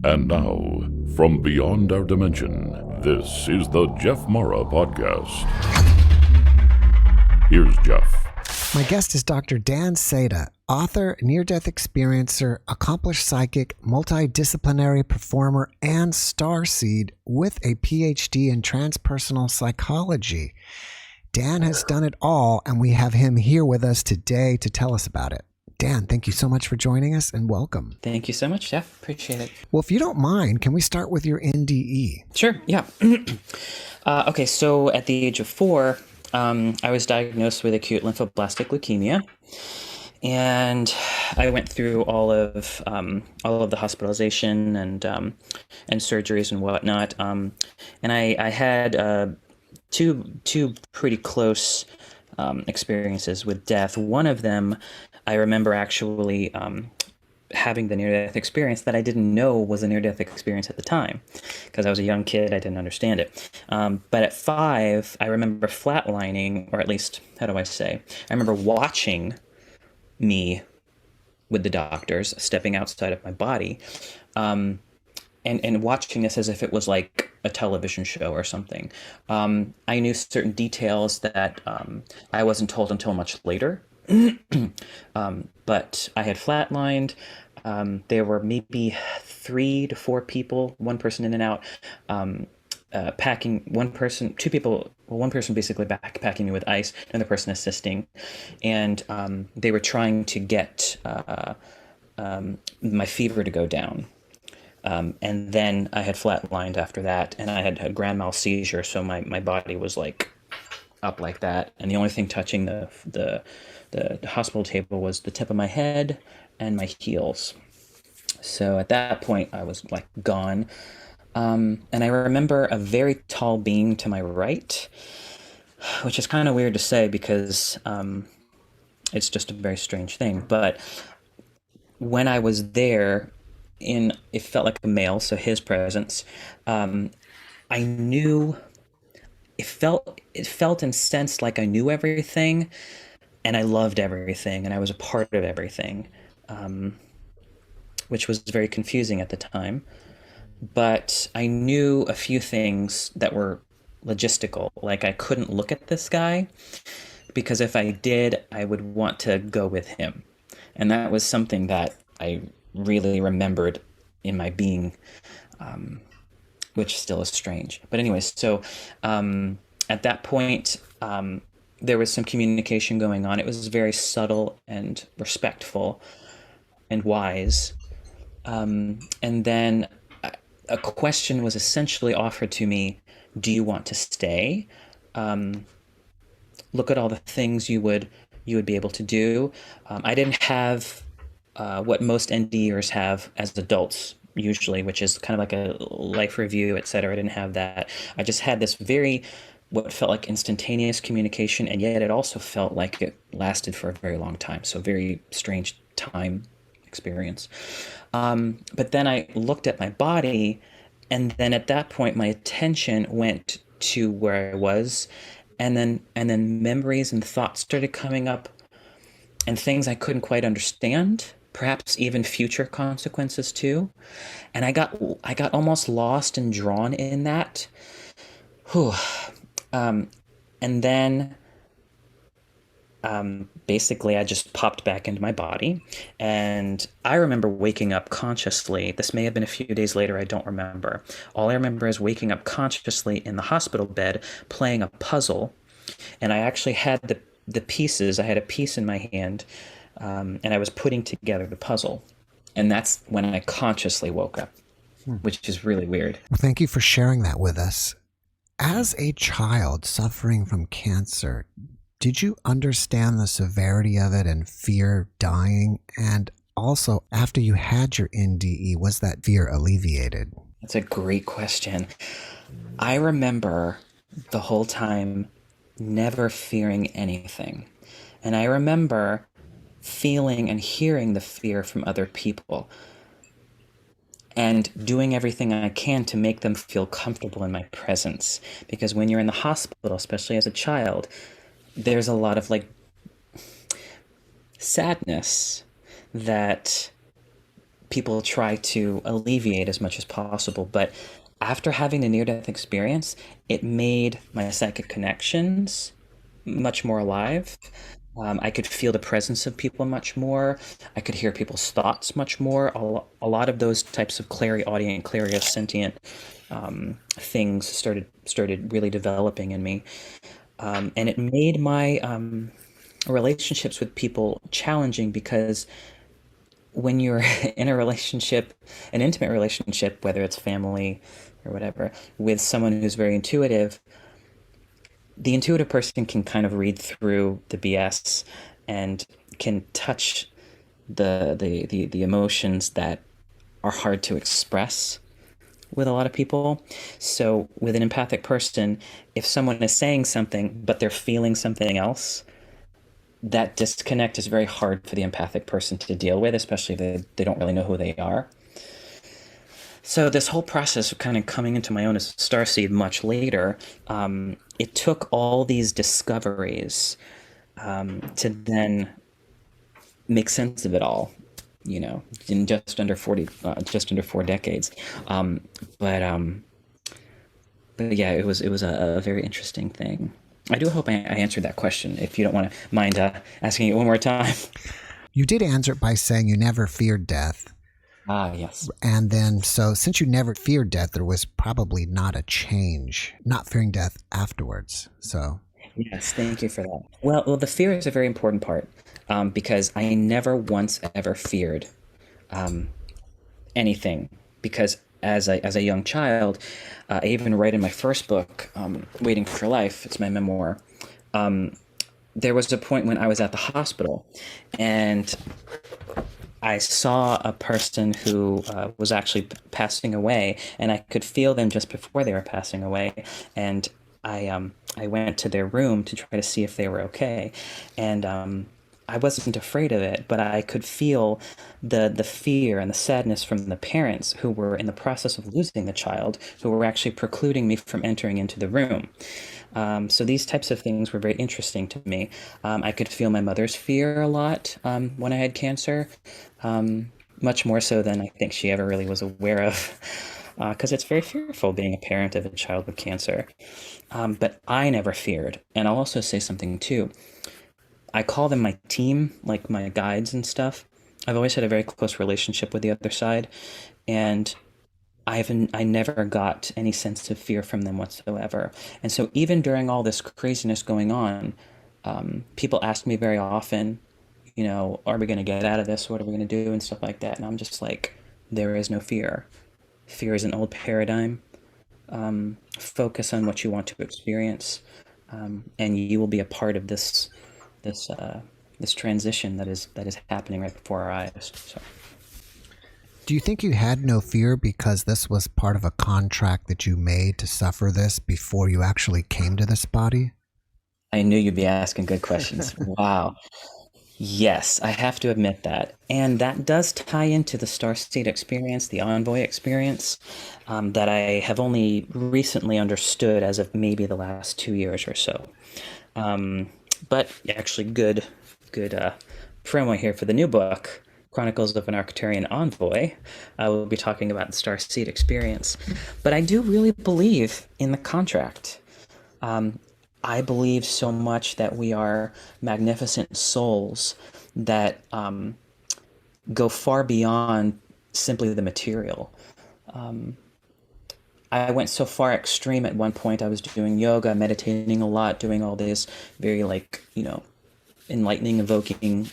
And now, from beyond our dimension, this is the JeffMara podcast. Here's Jeff. My guest is Dr. Dan Seda, author, near-death experiencer, accomplished psychic, multidisciplinary performer, and starseed with a PhD in transpersonal psychology. Dan has done it all, and we have him here with us today to tell us about it. Dan, thank you so much for joining us and welcome. Thank you so much, Jeff. Appreciate it. Well, if you don't mind, can we start with your NDE? Sure, yeah. Okay, so at the age of 4, I was diagnosed with acute lymphoblastic leukemia, and I went through all of the hospitalization and surgeries and whatnot. And I had two pretty close experiences with death. One of them, I remember actually having the near-death experience that I didn't know was a near-death experience at the time, because I was a young kid, I didn't understand it. But at 5, I remember flatlining, or at least, how do I say? I remember watching me with the doctors stepping outside of my body, and watching this as if it was like a television show or something. I knew certain details that I wasn't told until much later. But I had flatlined. There were maybe 3 to 4 people, one person in and out, packing, one person basically backpacking me with ice, another person assisting. And they were trying to get my fever to go down. And then I had flatlined after that, and I had a grand mal seizure, so my body was like up like that, and the only thing touching the hospital table was the tip of my head and my heels. So at that point, I was like gone. And I remember a very tall being to my right, which is kind of weird to say because it's just a very strange thing. But when I was there, it felt like a male, so his presence, I knew. It felt and sensed like I knew everything, and I loved everything, and I was a part of everything, which was very confusing at the time. But I knew a few things that were logistical, like I couldn't look at this guy, because if I did, I would want to go with him. And that was something that I really remembered in my being, which still is strange. But anyways, so at that point, there was some communication going on. It was very subtle and respectful and wise. And then a question was essentially offered to me: do you want to stay? Look at all the things you would be able to do. I didn't have what most NDers have as adults usually, which is kind of like a life review, etc. I didn't have that. I just had this what felt like instantaneous communication, and yet it also felt like it lasted for a very long time. So very strange time experience. But then I looked at my body, and then at that point, my attention went to where I was, and then memories and thoughts started coming up, and things I couldn't quite understand. Perhaps even future consequences too. And I got almost lost and drawn in that. And then basically I just popped back into my body. And I remember waking up consciously. This may have been a few days later, I don't remember. All I remember is waking up consciously in the hospital bed playing a puzzle. And I actually had the pieces. I had a piece in my hand. And I was putting together the puzzle. And that's when I consciously woke up, which is really weird. Well, thank you for sharing that with us. As a child suffering from cancer, did you understand the severity of it and fear dying? And also, after you had your NDE, was that fear alleviated? That's a great question. I remember the whole time never fearing anything. And I remember feeling and hearing the fear from other people and doing everything I can to make them feel comfortable in my presence. Because when you're in the hospital, especially as a child, there's a lot of sadness that people try to alleviate as much as possible. But after having the near-death experience, it made my psychic connections much more alive. I could feel the presence of people much more. I could hear people's thoughts much more. A lot of those types of clairaudient, clairsentient things started really developing in me, and it made my relationships with people challenging because when you're in a relationship, an intimate relationship, whether it's family or whatever, with someone who's very intuitive, the intuitive person can kind of read through the BS and can touch the emotions that are hard to express with a lot of people. So with an empathic person, if someone is saying something but they're feeling something else, that disconnect is very hard for the empathic person to deal with, especially if they don't really know who they are. So this whole process of kind of coming into my own as Starseed much later, it took all these discoveries to then make sense of it all, in just under 4 decades. But yeah, it was a very interesting thing. I do hope I answered that question. If you don't want to mind asking it one more time. You did answer it by saying you never feared death. Ah, yes. And then, so since you never feared death, there was probably not a change, not fearing death afterwards. So, Yes, thank you for that. Well, the fear is a very important part because I never once ever feared anything because as a young child, I even write in my first book, Waiting for Life, it's my memoir. There was a point when I was at the hospital and I saw a person who was actually passing away, and I could feel them just before they were passing away. And I went to their room to try to see if they were okay, and I wasn't afraid of it, but I could feel the fear and the sadness from the parents who were in the process of losing the child, who were actually precluding me from entering into the room. So these types of things were very interesting to me. I could feel my mother's fear a lot when I had cancer, much more so than I think she ever really was aware of, because it's very fearful being a parent of a child with cancer. But I never feared. And I'll also say something too. I call them my team, like my guides and stuff. I've always had a very close relationship with the other side, and I never got any sense of fear from them whatsoever. And so even during all this craziness going on, people ask me very often, are we going to get out of this? What are we going to do? And stuff like that. And I'm just like, there is no fear. Fear is an old paradigm. Focus on what you want to experience, and you will be a part of this transition that is happening right before our eyes. So. do you think you had no fear because this was part of a contract that you made to suffer this before you actually came to this body? I knew you'd be asking good questions. Wow. Yes, I have to admit that. And that does tie into the Starseed experience, the Envoy experience, that I have only recently understood as of maybe the last 2 years or so. But actually, good promo here for the new book, Chronicles of an Arcturian Envoy. I will be talking about the Starseed experience. But I do really believe in the contract. I believe so much that we are magnificent souls that go far beyond simply the material. I went so far extreme at one point. I was doing yoga, meditating a lot, doing all this very enlightening, evoking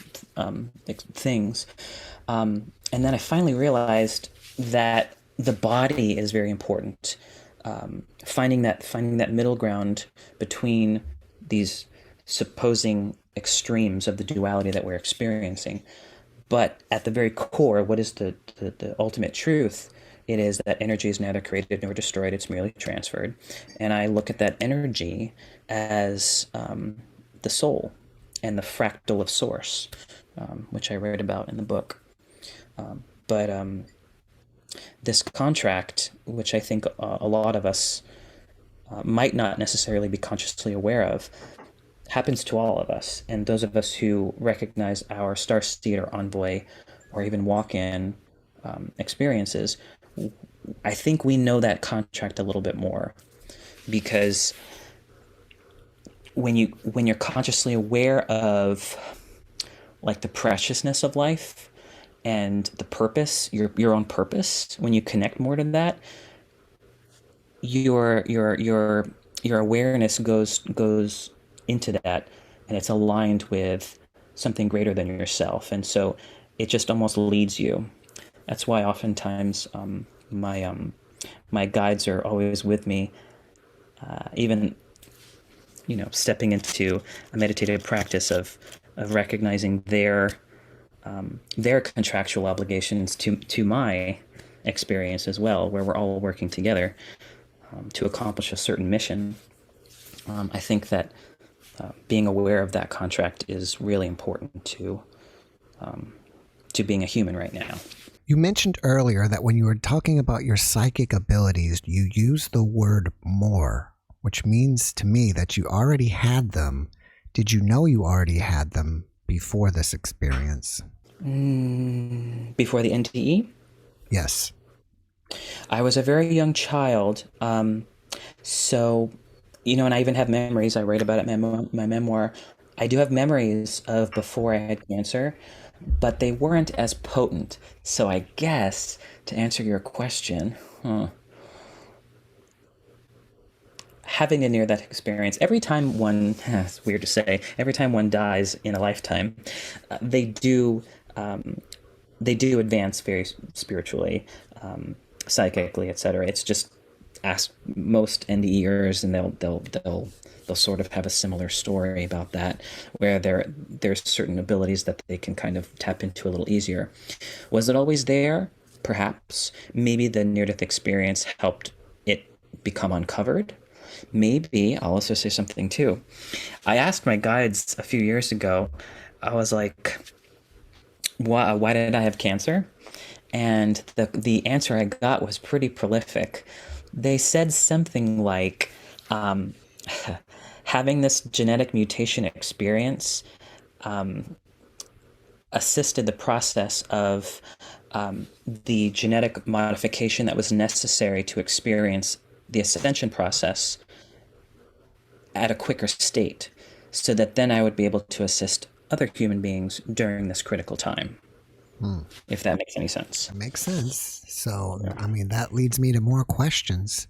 things. And then I finally realized that the body is very important. Finding that middle ground between these supposing extremes of the duality that we're experiencing. But at the very core, what is the ultimate truth? It is that energy is neither created nor destroyed, it's merely transferred. And I look at that energy as the soul and the fractal of source, which I write about in the book. But this contract, which I think a lot of us might not necessarily be consciously aware of, happens to all of us. And those of us who recognize our Starseed or Envoy or even walk in experiences, I think we know that contract a little bit more, because when you're consciously aware of like the preciousness of life and the purpose, your own purpose, when you connect more to that, your awareness goes into that, and it's aligned with something greater than yourself, and so it just almost leads you. That's why oftentimes my guides are always with me, even stepping into a meditative practice of recognizing their contractual obligations to my experience as well, where we're all working together to accomplish a certain mission. I think that being aware of that contract is really important to being a human right now. You mentioned earlier that when you were talking about your psychic abilities, you used the word more, which means to me that you already had them. Did you know you already had them before this experience? Before the NTE? Yes. I was a very young child, so, and I even have memories. I write about it in my memoir. I do have memories of before I had cancer, but they weren't as potent. So I guess, to answer your question, having a near-death experience, every time one, it's weird to say, every time one dies in a lifetime, they do advance very spiritually, psychically, etc. It's just, ask most NDEers, and they'll sort of have a similar story about that, where there's certain abilities that they can kind of tap into a little easier. Was it always there? Perhaps. Maybe the near-death experience helped it become uncovered. Maybe. I'll also say something too. I asked my guides a few years ago, I was like, why did I have cancer? And the answer I got was pretty prolific. They said something like, having this genetic mutation experience assisted the process of the genetic modification that was necessary to experience the ascension process at a quicker state, so that then I would be able to assist other human beings during this critical time. If that makes any sense. That makes sense. So, yeah. I mean, that leads me to more questions.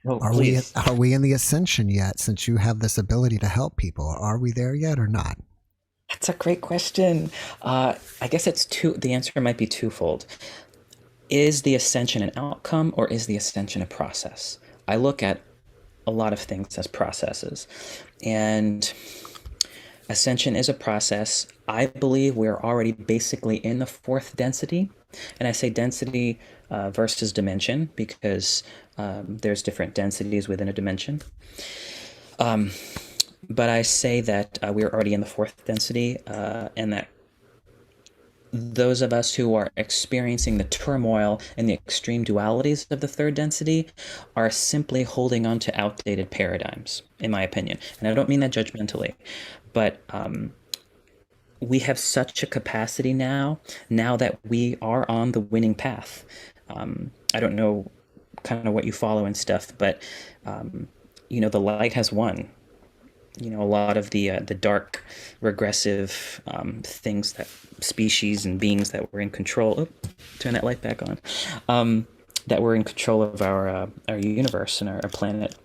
Oh, are we in the ascension yet, since you have this ability to help people? Are we there yet or not? That's a great question. I guess the answer might be twofold. Is the ascension an outcome, or is the ascension a process? I look at a lot of things as processes, and ascension is a process. I believe we're already basically in the fourth density. And I say density versus dimension, because there's different densities within a dimension. But I say that we're already in the fourth density, and that those of us who are experiencing the turmoil and the extreme dualities of the third density are simply holding on to outdated paradigms, in my opinion. And I don't mean that judgmentally, but we have such a capacity now that we are on the winning path. I don't know kind of what you follow and stuff, but the light has won. A lot of the dark, regressive things, that species and beings that were in control. Turn that light back on. That were in control of our universe and our planet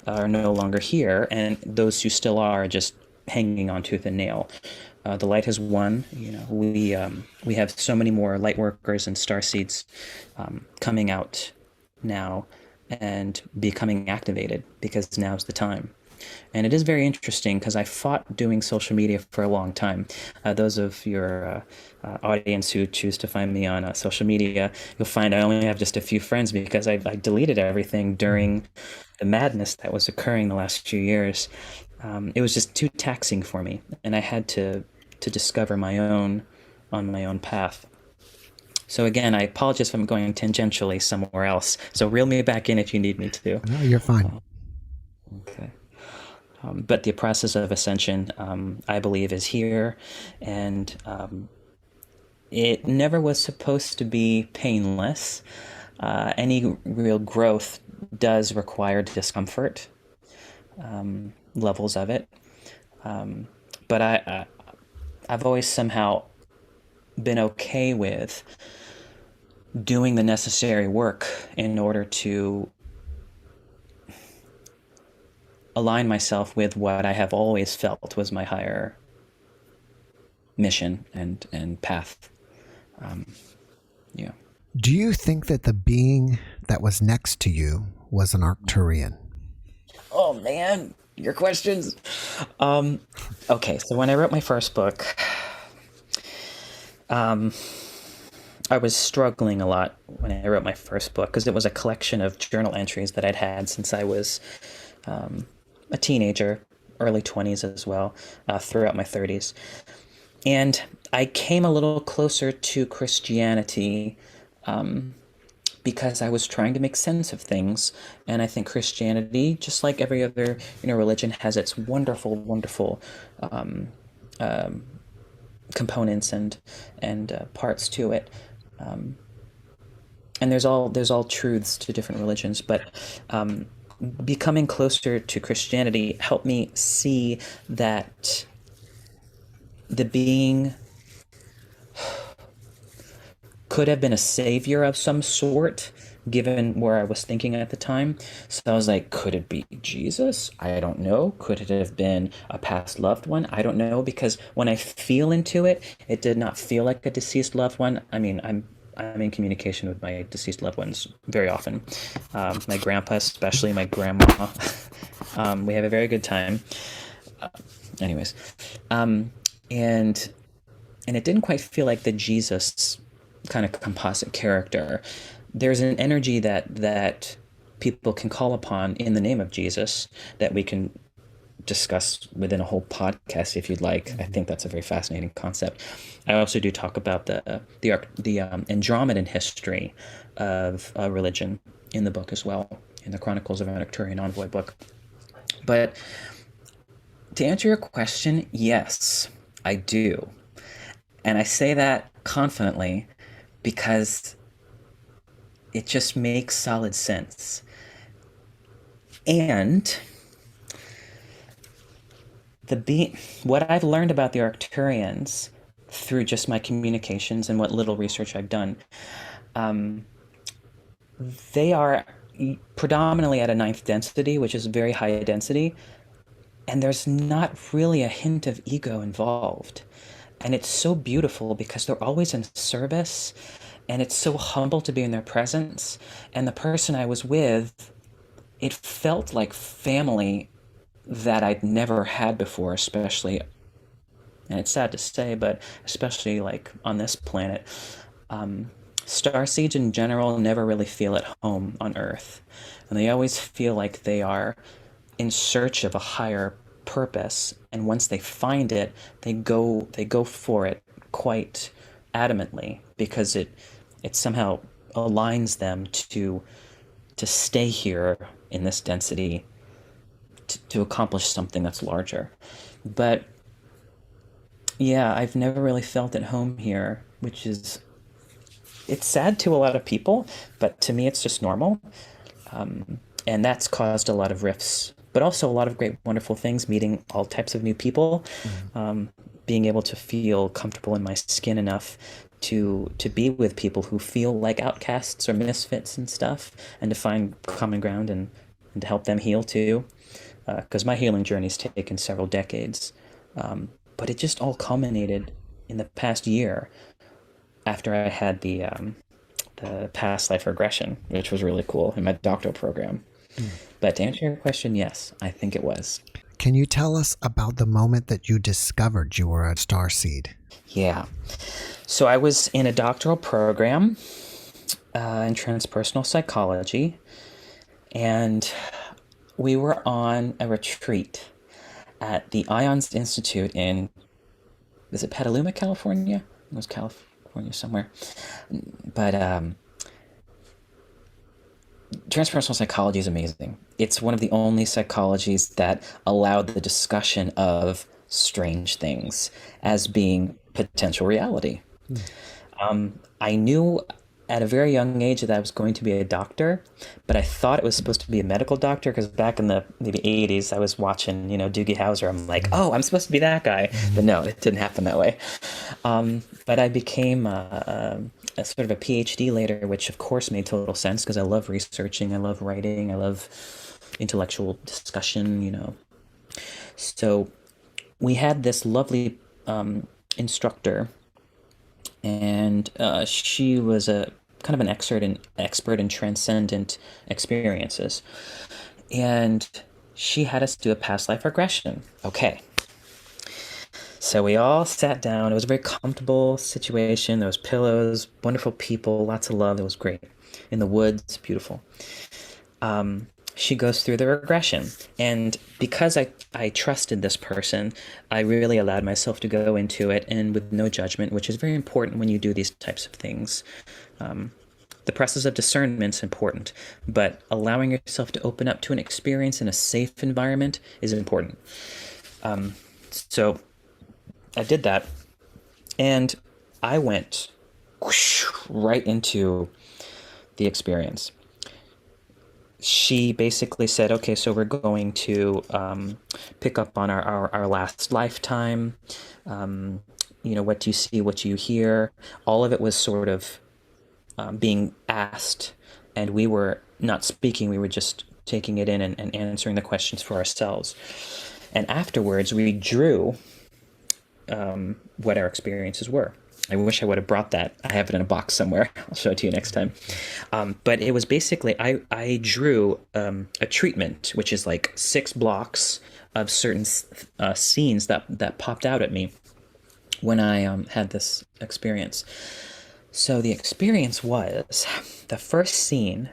are no longer here, and those who still are just hanging on tooth and nail. The light has won. We have so many more light workers and starseeds coming out now and becoming activated, because now's the time. And it is very interesting, because I fought doing social media for a long time. Those of your audience who choose to find me on social media, you'll find I only have just a few friends, because I deleted everything during the madness that was occurring the last few years. It was just too taxing for me, and I had to discover my own path. So again, I apologize if I'm going tangentially somewhere else. So reel me back in if you need me to. No, you're fine. Okay. But the process of ascension, I believe, is here, and it never was supposed to be painless. Any real growth does require discomfort, levels of it. But I've always somehow been okay with doing the necessary work in order to align myself with what I have always felt was my higher mission and path. Yeah. Do you think that the being that was next to you was an Arcturian? Oh man, your questions. Okay, so when I wrote my first book, I was struggling a lot when I wrote my first book because it was a collection of journal entries that I'd had since I was a teenager, early 20s as well, throughout my 30s. And I came a little closer to Christianity because I was trying to make sense of things. And I think Christianity, just like every other religion, has its wonderful, wonderful components and parts to it. And there's all truths to different religions, but becoming closer to Christianity helped me see that the being could have been a savior of some sort, given where I was thinking at the time. So I was like, could it be Jesus? I don't know. Could it have been a past loved one? I don't know, because when I feel into it, it did not feel like a deceased loved one. I mean, I'm in communication with my deceased loved ones very often. My grandpa, especially my grandma. We have a very good time. Anyways, and it didn't quite feel like the Jesus kind of composite character. There's an energy that people can call upon in the name of Jesus that we can discuss within a whole podcast if you'd like. I think that's a very fascinating concept. I also do talk about the Andromedan history of religion in the book as well, in the Chronicles of an Arcturian Envoy book. But to answer your question, yes, I do. And I say that confidently because it just makes solid sense. And what I've learned about the Arcturians through just my communications and what little research I've done, they are predominantly at a ninth density, which is very high density, and there's not really a hint of ego involved. And it's so beautiful because they're always in service, and it's so humble to be in their presence. And the person I was with, it felt like family that I'd never had before, especially, and it's sad to say, but especially like on this planet. Starseeds in general never really feel at home on Earth, and they always feel like they are in search of a higher purpose, and once they find it, they go for it quite adamantly because it somehow aligns them to stay here in this density to accomplish something that's larger. But yeah, I've never really felt at home here, which is, it's sad to a lot of people, but to me it's just normal. And that's caused a lot of rifts, but also a lot of great, wonderful things, meeting all types of new people, being able to feel comfortable in my skin enough to be with people who feel like outcasts or misfits and stuff, and to find common ground and to help them heal too. Because my healing journey's taken several decades. But it just all culminated in the past year after I had the past life regression, which was really cool in my doctoral program. But to answer your question, yes, I think it was. Can you tell us about the moment that you discovered you were a starseed? Yeah. So I was in a doctoral program in transpersonal psychology, and we were on a retreat at the IONS Institute in, is it Petaluma, California? It was California somewhere. But transpersonal psychology is amazing. It's one of the only psychologies that allowed the discussion of strange things as being potential reality. I knew at a very young age that I was going to be a doctor, but I thought it was supposed to be a medical doctor because back in the maybe 80s, I was watching, Doogie Howser. I'm like, oh, I'm supposed to be that guy. But no, it didn't happen that way. But I became a sort of a PhD later, which of course made total sense because I love researching, I love writing, I love intellectual discussion. So we had this lovely instructor, and she was a kind of an expert in transcendent experiences, and she had us do a past life regression. Okay, so we all sat down. It was a very comfortable situation. There was pillows, wonderful people, lots of love. It was great. In the woods, beautiful. She goes through the regression. And because I trusted this person, I really allowed myself to go into it and with no judgment, which is very important when you do these types of things. The process of discernment is important, but allowing yourself to open up to an experience in a safe environment is important. So I did that, and I went whoosh, right into the experience. She basically said, okay, so we're going to pick up on our last lifetime. What do you see, what do you hear? All of it was sort of being asked, and we were not speaking, we were just taking it in and answering the questions for ourselves. And afterwards, we drew what our experiences were. I wish I would have brought that. I have it in a box somewhere. I'll show it to you next time. But it was basically, I drew a treatment, which is like 6 blocks of certain scenes that popped out at me when I had this experience. So the experience was, the first scene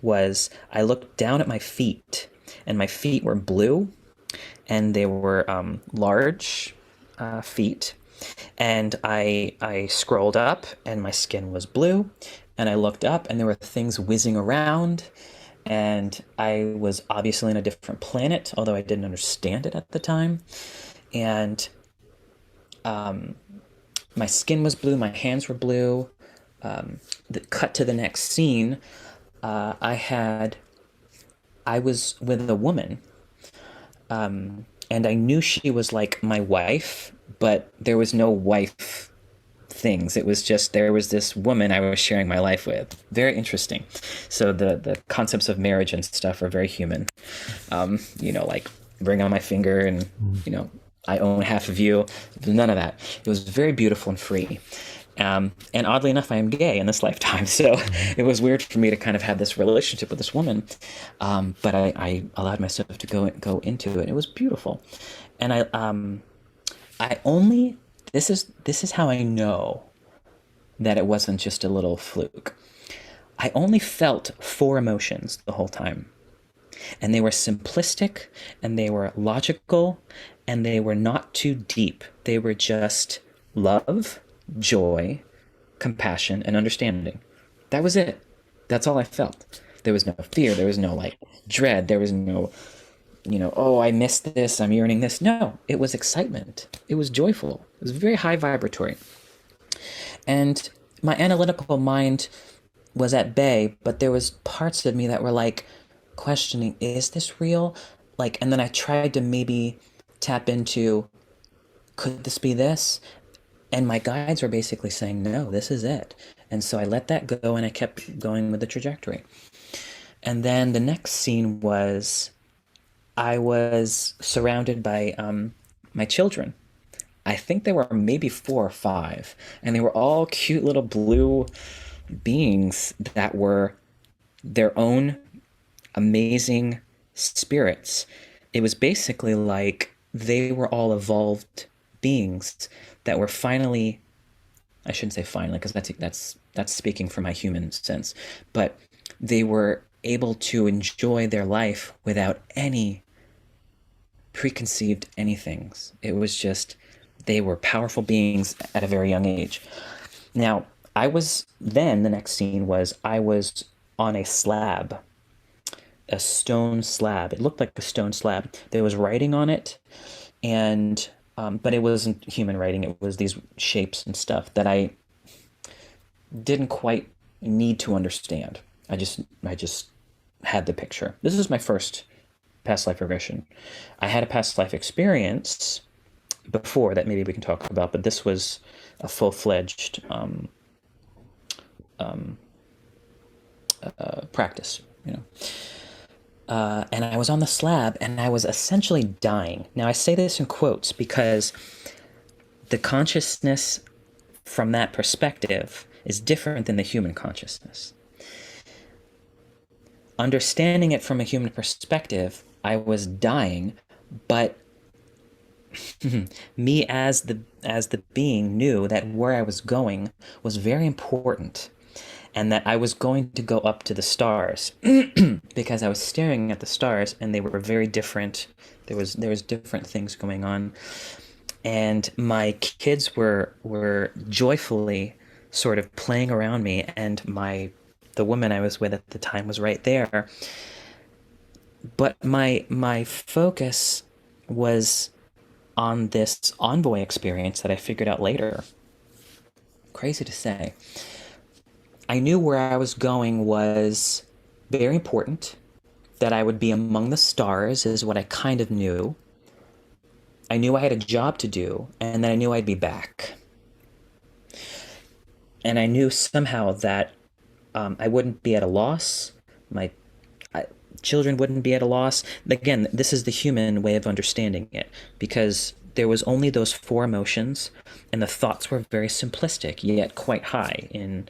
was I looked down at my feet, and my feet were blue, and they were large feet. And I scrolled up, and my skin was blue, and I looked up, and there were things whizzing around, and I was obviously in a different planet, although I didn't understand it at the time. And my skin was blue, my hands were blue. Cut to the next scene, I was with a woman, and I knew she was like my wife, but there was no wife things. It was just, there was this woman I was sharing my life with. Very interesting. So the concepts of marriage and stuff are very human. Like ring on my finger and, I own half of you. None of that. It was very beautiful and free. And oddly enough, I am gay in this lifetime. So it was weird for me to kind of have this relationship with this woman. But I allowed myself to go into it. It was beautiful. And this is how I know that it wasn't just a little fluke. I only felt 4 emotions the whole time. And they were simplistic, and they were logical, and they were not too deep. They were just love, joy, compassion, and understanding. That was it. That's all I felt. There was no fear. There was no dread. There was no, oh, I missed this, I'm yearning this. No, it was excitement. It was joyful. It was very high vibratory. And my analytical mind was at bay, but there was parts of me that were questioning, is this real? And then I tried to maybe tap into, could this be this? And my guides were basically saying, no, this is it. And so I let that go, and I kept going with the trajectory. And then the next scene was, I was surrounded by my children. I think there were maybe 4 or 5, and they were all cute little blue beings that were their own amazing spirits. It was basically like they were all evolved beings that were finally, I shouldn't say finally, because that's speaking from my human sense, but they were able to enjoy their life without any preconceived anythings. It was just, they were powerful beings at a very young age. Now, the next scene was, I was on a slab, a stone slab. It looked like a stone slab. There was writing on it, and but it wasn't human writing. It was these shapes and stuff that I didn't quite need to understand. I just had the picture. This is my first past life regression. I had a past life experience before that maybe we can talk about, but this was a full-fledged practice, you know. And I was on the slab and I was essentially dying. Now I say this in quotes because the consciousness from that perspective is different than the human consciousness. Understanding it from a human perspective, I was dying, but me as the being knew that where I was going was very important, and that I was going to go up to the stars because I was staring at the stars and they were very different. There was different things going on, and my kids were joyfully sort of playing around me, and the woman I was with at the time was right there. But my focus was on this envoy experience that I figured out later. Crazy to say. I knew where I was going was very important, that I would be among the stars is what I kind of knew. I knew I had a job to do, and then I knew I'd be back. And I knew somehow that I wouldn't be at a loss. My children wouldn't be at a loss. Again, this is the human way of understanding it, because there was only those four emotions, and the thoughts were very simplistic, yet quite high in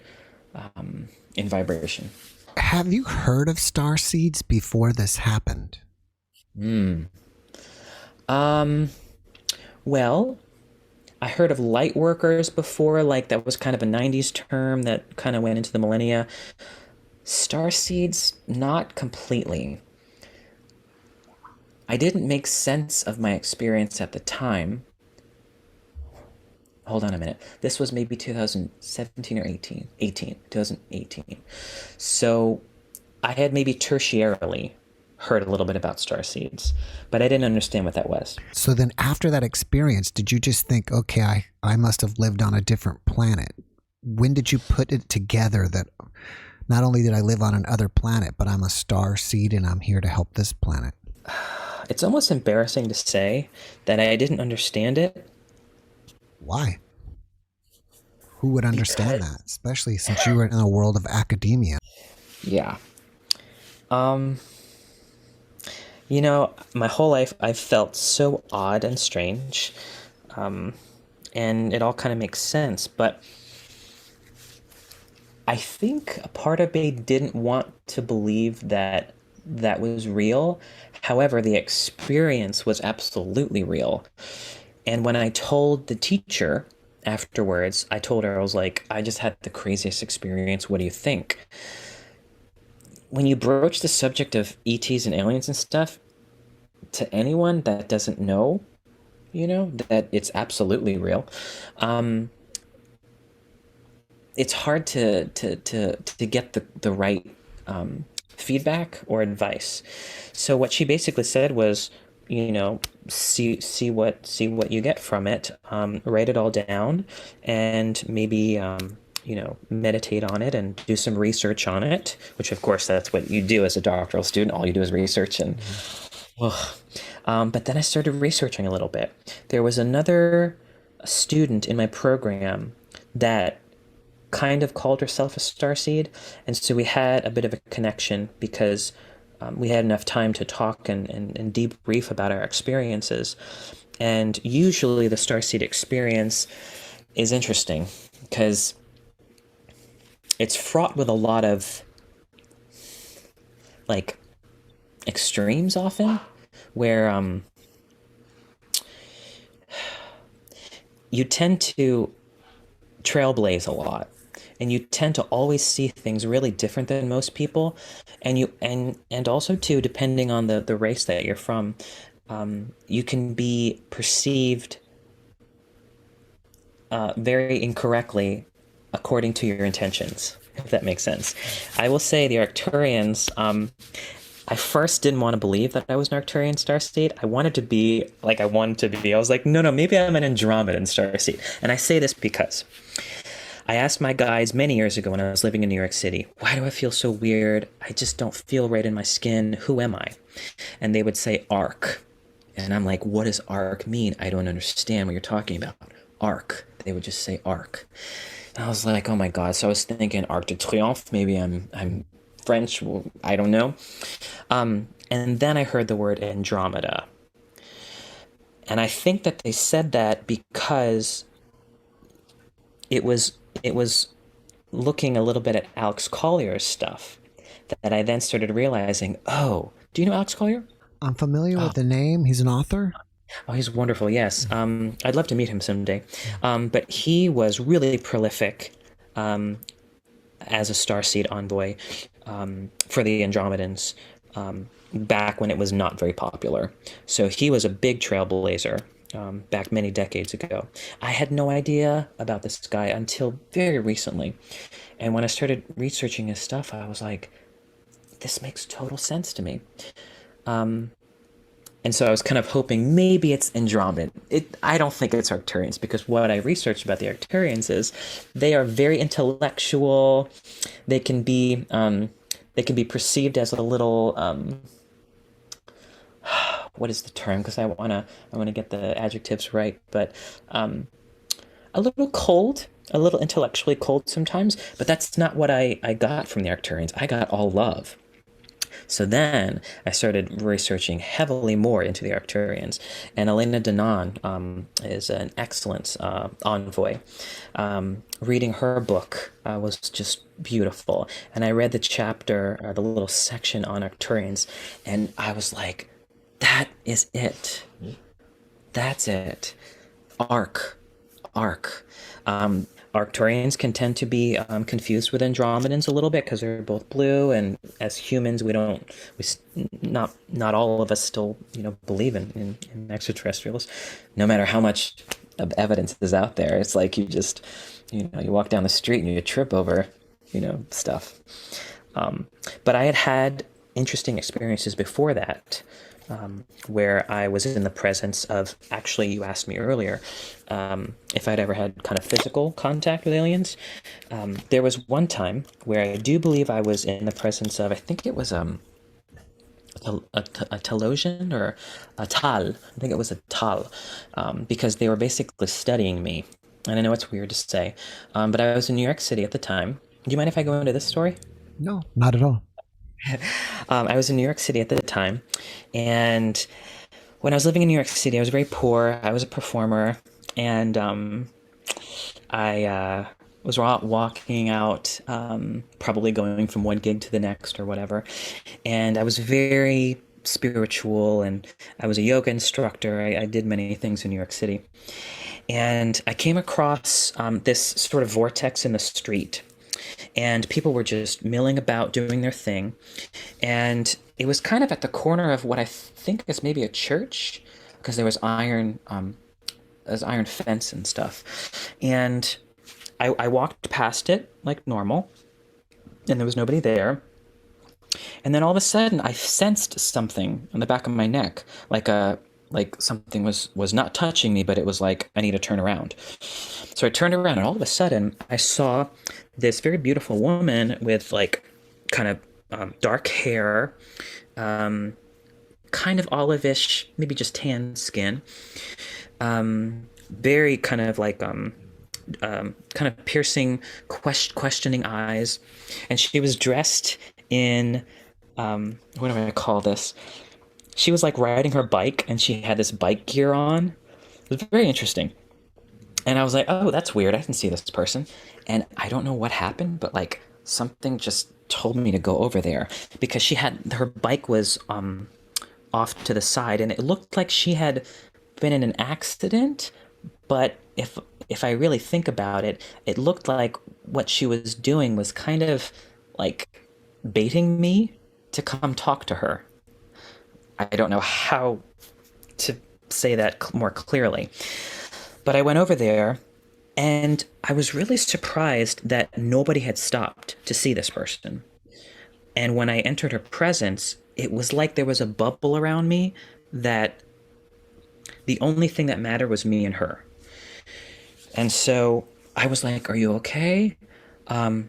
vibration. Have you heard of starseeds before this happened? Well, I heard of light workers before, like that was kind of a 90s term that kind of went into the millennia. Starseeds, not completely. I didn't make sense of my experience at the time. Hold on a minute. This was maybe 2017 or 2018. So I had maybe tertiarily heard a little bit about starseeds, but I didn't understand what that was. So then after that experience, did you just think, okay, I must have lived on a different planet? When did you put it together that not only did I live on another planet, but I'm a starseed and I'm here to help this planet? It's almost embarrassing to say that I didn't understand it. Why? Who would understand that, especially since you were in a world of academia? Yeah. You know, my whole life I've felt so odd and strange, and it all kind of makes sense, but I think a part of me didn't want to believe that that was real. However, the experience was absolutely real. And when I told the teacher afterwards, I told her, I was like, I just had the craziest experience. What do you think? When you broach the subject of ETs and aliens and stuff to anyone that doesn't know, you know, that it's absolutely real, it's hard to get the right feedback or advice. So what she basically said was, you know, see what you get from it, write it all down, and maybe you know, meditate on it and do some research on it, which of course that's what you do as a doctoral student. All you do is research. And but then I started researching a little bit. There was another student in my program that kind of called herself a starseed, and so we had a bit of a connection because we had enough time to talk and debrief about our experiences. And usually the starseed experience is interesting because it's fraught with a lot of like extremes often, where you tend to trailblaze a lot, and you tend to always see things really different than most people, and you and also too, depending on the race that you're from, you can be perceived very incorrectly according to your intentions, if that makes sense. I will say the Arcturians, I first didn't want to believe that I was an Arcturian starseed. I wanted to be like I wanted to be. I was like, no, maybe I'm an Andromedan starseed. And I say this because I asked my guides many years ago when I was living in New York City, why do I feel so weird? I just don't feel right in my skin. Who am I? And they would say arc. And I'm like, what does arc mean? I don't understand what you're talking about. Arc. They would just say arc. And I was like, oh my God. So I was thinking Arc de Triomphe. Maybe I'm French. I don't know. And then I heard the word Andromeda. And I think that they said that because it was looking a little bit at Alex Collier's stuff that I then started realizing, oh, do you know Alex Collier? I'm familiar with the name. He's an author. Oh, he's wonderful. Yes. I'd love to meet him someday. But he was really prolific as a Starseed envoy for the Andromedans back when it was not very popular. So he was a big trailblazer back many decades ago. I had no idea about this guy until very recently. And when I started researching his stuff, I was like, this makes total sense to me. And so I was kind of hoping maybe it's Andromedan. I don't think it's Arcturians, because what I researched about the Arcturians is they are very intellectual. They can be perceived as a little what is the term? Because I wanna get the adjectives right, but a little cold, a little intellectually cold sometimes. But that's not what I got from the Arcturians. I got all love. So then I started researching heavily more into the Arcturians, and Elena Danaan is an excellent envoy. Reading her book was just beautiful, and I read the chapter, the little section on Arcturians, and I was like, that is it. That's it. Arc. Arcturians can tend to be confused with Andromedans a little bit because they're both blue, and as humans, not all of us still believe in extraterrestrials, no matter how much of evidence is out there. It's like you just you walk down the street and you trip over stuff. But I had interesting experiences before that. Where I was in the presence of, actually, you asked me earlier if I'd ever had kind of physical contact with aliens. There was one time where I do believe I was in the presence of, I think it was a Telosian or a Tal. I think it was a Tal, because they were basically studying me. And I know it's weird to say, but I was in New York City at the time. Do you mind if I go into this story? No, not at all. I was in New York City at the time, and when I was living in New York City, I was very poor. I was a performer, and I was walking out, probably going from one gig to the next or whatever, and I was very spiritual, and I was a yoga instructor. I did many things in New York City, and I came across this sort of vortex in the street. And people were just milling about, doing their thing. And it was kind of at the corner of what I think is maybe a church, because there was iron fence and stuff. And I walked past it like normal, and there was nobody there. And then all of a sudden, I sensed something on the back of my neck, like something was not touching me, but it was like, I need to turn around. So I turned around, and all of a sudden, I saw this very beautiful woman with like kind of dark hair, kind of olive-ish, maybe just tan skin, very kind of like kind of piercing, questioning eyes, and she was dressed in what do I call this? She was like riding her bike, and she had this bike gear on. It was very interesting. And I was like, oh, that's weird. I didn't see this person. And I don't know what happened, but like something just told me to go over there, because her bike was off to the side, and it looked like she had been in an accident. But if I really think about it, it looked like what she was doing was kind of like baiting me to come talk to her. I don't know how to say that more clearly. But I went over there, and I was really surprised that nobody had stopped to see this person. And when I entered her presence, it was like there was a bubble around me that the only thing that mattered was me and her. And so I was like, "Are you okay?" Um,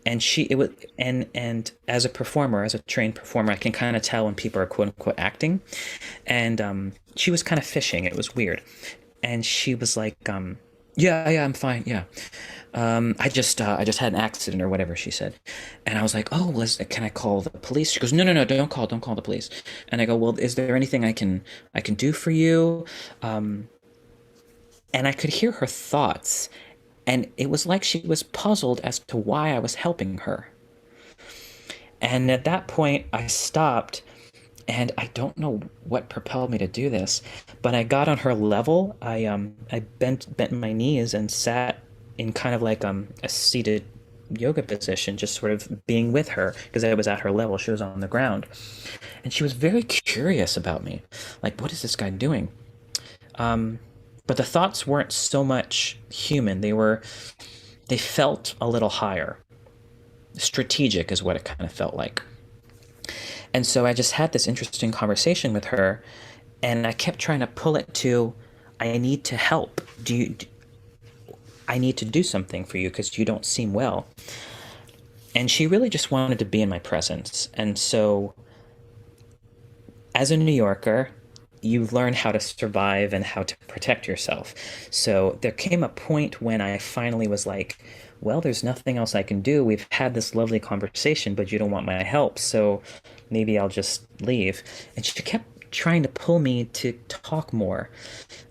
and it was, and as a performer, as a trained performer, I can kind of tell when people are quote unquote acting, and she was kind of fishing. It was weird, and she was like, "Yeah, yeah, I'm fine. Yeah, I just had an accident or whatever," she said, and I was like, "Oh, can I call the police?" She goes, "No, no, no, don't call the police." And I go, "Well, is there anything I can do for you?" And I could hear her thoughts, and it was like she was puzzled as to why I was helping her. And at that point, I stopped, and I don't know what propelled me to do this, but I got on her level. I bent my knees and sat in kind of like a seated yoga position, just sort of being with her because I was at her level. She was on the ground, and she was very curious about me, like, what is this guy doing? But the thoughts weren't so much human. They felt a little higher. Strategic is what it kind of felt like. And so I just had this interesting conversation with her, and I kept trying to pull it to, I need to help. I need to do something for you because you don't seem well. And she really just wanted to be in my presence. And so, as a New Yorker, you learn how to survive and how to protect yourself. So there came a point when I finally was like, well, there's nothing else I can do. We've had this lovely conversation, but you don't want my help. So maybe I'll just leave. And she kept trying to pull me to talk more.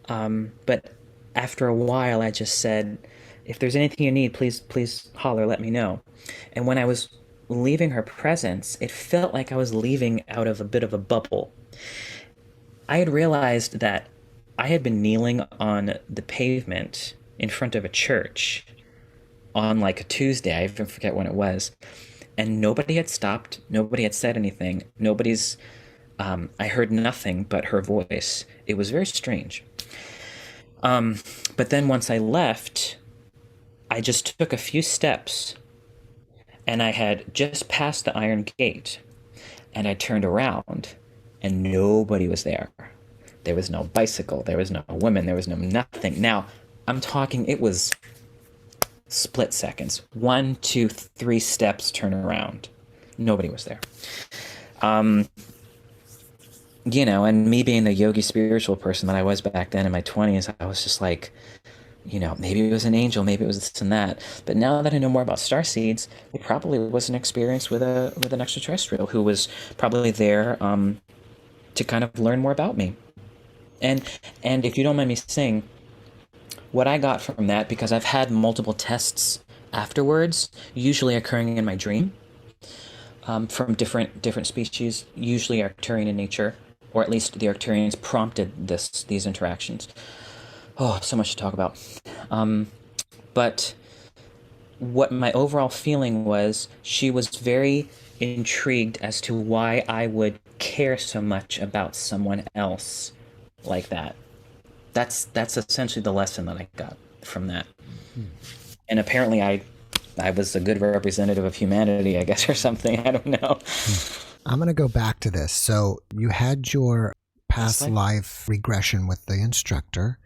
But after a while, I just said, if there's anything you need, please holler, let me know. And when I was leaving her presence, it felt like I was leaving out of a bit of a bubble. I had realized that I had been kneeling on the pavement in front of a church on like a Tuesday. I even forget when it was. And nobody had stopped. Nobody had said anything. I heard nothing but her voice. It was very strange. But then once I left, I just took a few steps, and I had just passed the iron gate, and I turned around, and nobody was there. There was no bicycle, there was no woman, there was no nothing. Now, I'm talking, it was split seconds. 1, 2, 3 steps, turn around. Nobody was there. And me being the yogi spiritual person that I was back then in my 20s, I was just like, maybe it was an angel, maybe it was this and that. But now that I know more about starseeds, it probably was an experience with an extraterrestrial who was probably there to kind of learn more about me. And if you don't mind me saying, what I got from that, because I've had multiple tests afterwards, usually occurring in my dream, from different species, usually Arcturian in nature, or at least the Arcturians prompted these interactions. Oh, so much to talk about. But what my overall feeling was, she was very intrigued as to why I would care so much about someone else like that. That's essentially the lesson that I got from that. And apparently I was a good representative of humanity, I guess, or something. I don't know. I'm going to go back to this. So you had your past life regression with the instructor.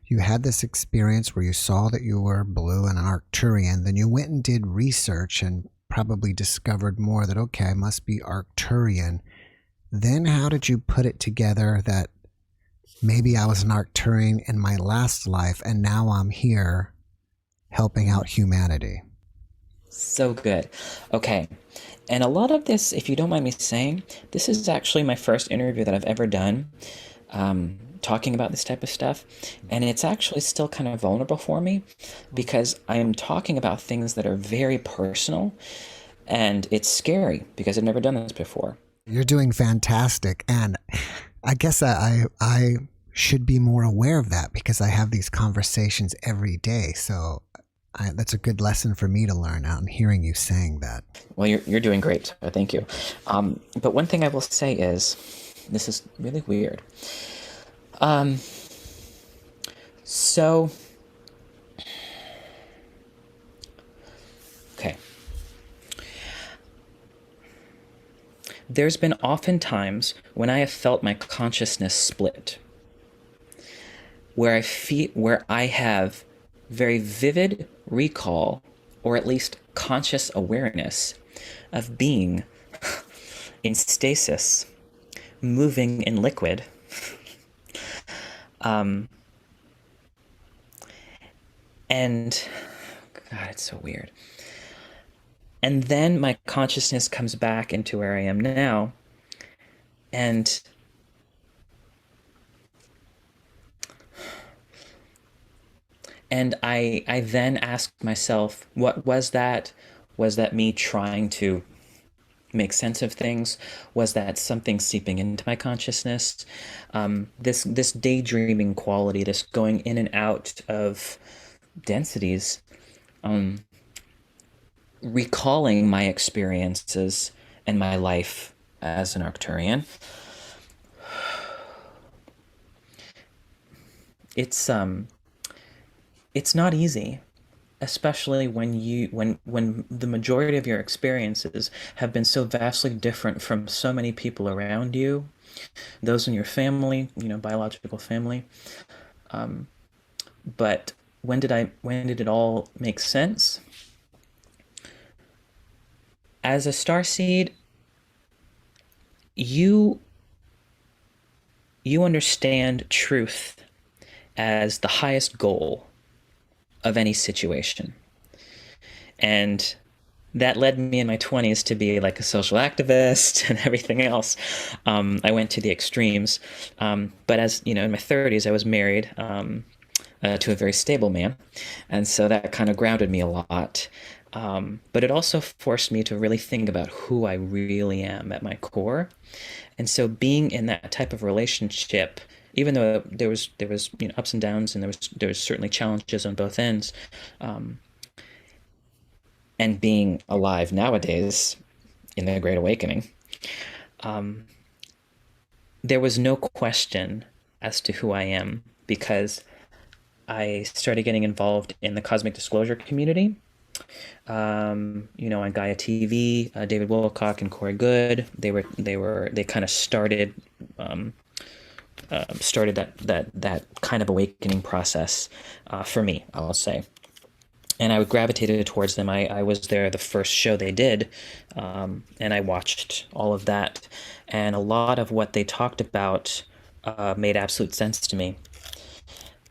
You had this experience where you saw that you were blue and an Arcturian. Then you went and did research and probably discovered more that, okay, I must be Arcturian. Then how did you put it together that maybe I was an Arcturian in my last life and now I'm here helping out humanity? So good. Okay. And a lot of this, if you don't mind me saying, this is actually my first interview that I've ever done, talking about this type of stuff. And it's actually still kind of vulnerable for me because I am talking about things that are very personal, and it's scary because I've never done this before. You're doing fantastic. And I guess I should be more aware of that because I have these conversations every day. So that's a good lesson for me to learn out and hearing you saying that. Well, you're doing great. So thank you. But one thing I will say is, this is really weird. So, okay. There's been often times when I have felt my consciousness split, where I have very vivid recall, or at least conscious awareness of being in stasis, moving in liquid. And God, it's so weird. And then my consciousness comes back into where I am now. And I then ask myself, what was that? Was that me trying to make sense of things? Was that something seeping into my consciousness? This daydreaming quality, this going in and out of densities, recalling my experiences and my life as an Arcturian. It's not easy, especially when the majority of your experiences have been so vastly different from so many people around you, those in your family, biological family. But when did it all make sense? As a starseed, you understand truth as the highest goal of any situation. And that led me in my 20s to be like a social activist and everything else. I went to the extremes. But as in my 30s, I was married to a very stable man. And so that kind of grounded me a lot. But it also forced me to really think about who I really am at my core. And so being in that type of relationship, even though there was ups and downs, and there was certainly challenges on both ends, and being alive nowadays in the Great Awakening, there was no question as to who I am, because I started getting involved in the cosmic disclosure community. On Gaia TV, David Wilcock and Corey Good, they kind of started that kind of awakening process for me, I'll say. And I gravitated towards them. I was there the first show they did, and I watched all of that. And a lot of what they talked about made absolute sense to me.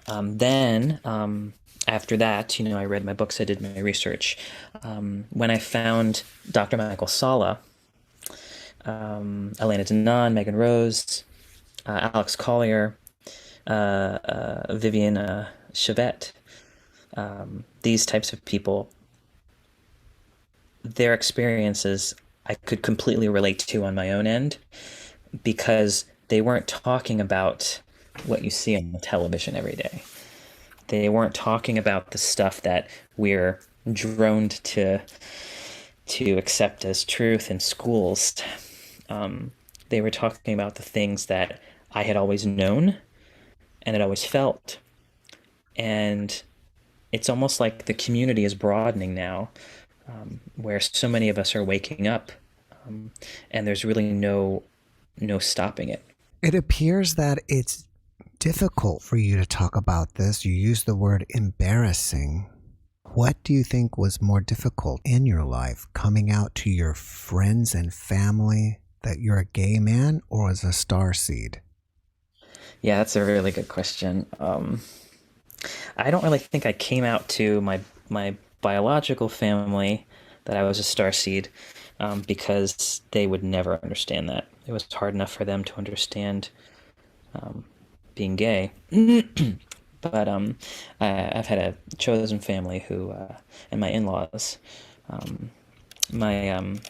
Then, after that, I read my books, I did my research. When I found Dr. Michael Salla, Elena Denon, Megan Rose, Alex Collier, Vivian Chevette, these types of people, their experiences I could completely relate to on my own end, because they weren't talking about what you see on the television every day. They weren't talking about the stuff that we're droned to accept as truth in schools. They were talking about the things that I had always known and had always felt. And it's almost like the community is broadening now, where so many of us are waking up, and there's really no stopping it. It appears that it's difficult for you to talk about this. You use the word embarrassing. What do you think was more difficult in your life, coming out to your friends and family that you're a gay man, or as a starseed? Yeah, that's a really good question. I don't really think I came out to my biological family that I was a starseed, because they would never understand that. It was hard enough for them to understand being gay. But I've had a chosen family who, and my in-laws, my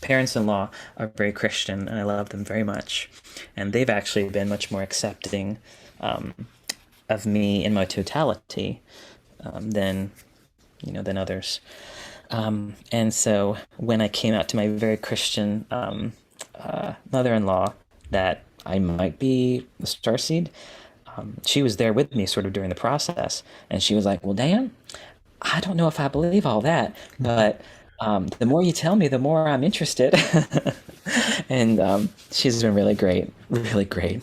parents-in-law are very Christian, and I love them very much. And they've actually been much more accepting of me in my totality than others. And so when I came out to my very Christian mother-in-law that I might be a starseed, she was there with me sort of during the process, and she was like, well, Dan, I don't know if I believe all that, but the more you tell me, the more I'm interested. And she's been really great, really great.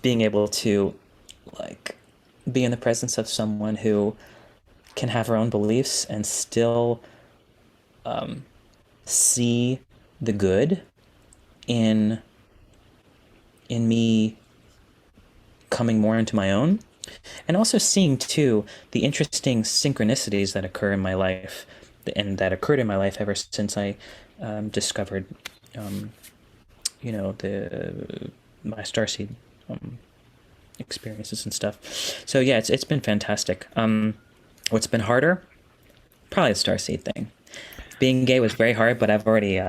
Being able to be in the presence of someone who can have our own beliefs and still see the good in me coming more into my own, and also seeing too the interesting synchronicities that occur in my life, and that occurred in my life ever since I discovered my Starseed experiences and stuff. So yeah, it's been fantastic. What's been harder? Probably the Starseed thing. Being gay was very hard, but I've already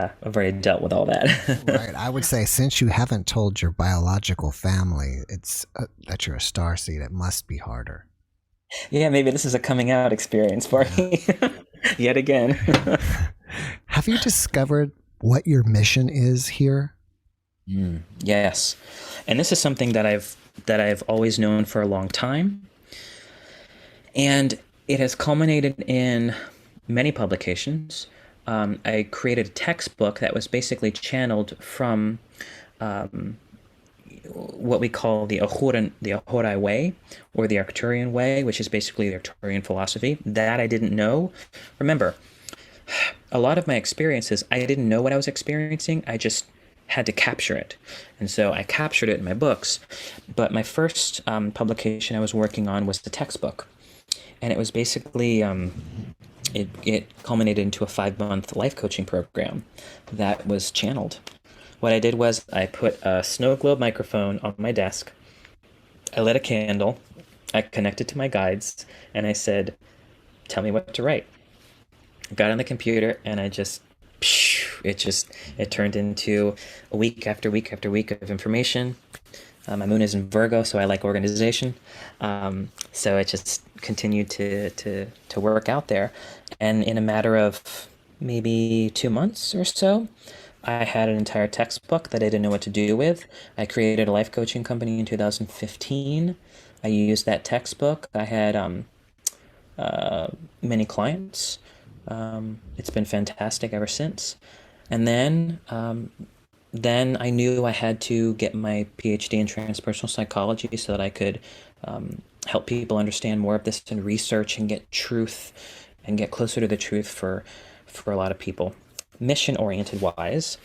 dealt with all that. Right. I would say, since you haven't told your biological family it's that you're a starseed, it must be harder. Yeah, maybe this is a coming out experience for me yet again. Have you discovered what your mission is here? Yes, and this is something that I've always known for a long time, and it has culminated in many publications. I created a textbook that was basically channeled from what we call the Ohorai Way, or the Arcturian Way, which is basically the Arcturian philosophy. That I didn't know. Remember, a lot of my experiences, I didn't know what I was experiencing. I just had to capture it. And so I captured it in my books. But my first publication I was working on was the textbook. And it was basically... It culminated into a 5-month life coaching program that was channeled. What I did was I put a snow globe microphone on my desk. I lit a candle. I connected to my guides, and I said, "Tell me what to write." I got on the computer, and it turned into a week after week after week of information. My moon is in Virgo, so I like organization. So it just continued to work out there. And in a matter of maybe 2 months or so, I had an entire textbook that I didn't know what to do with. I created a life coaching company in 2015. I used that textbook. I had many clients. It's been fantastic ever since. And then I knew I had to get my PhD in transpersonal psychology so that I could help people understand more of this and research and get truth and get closer to the truth for a lot of people. Mission-oriented wise,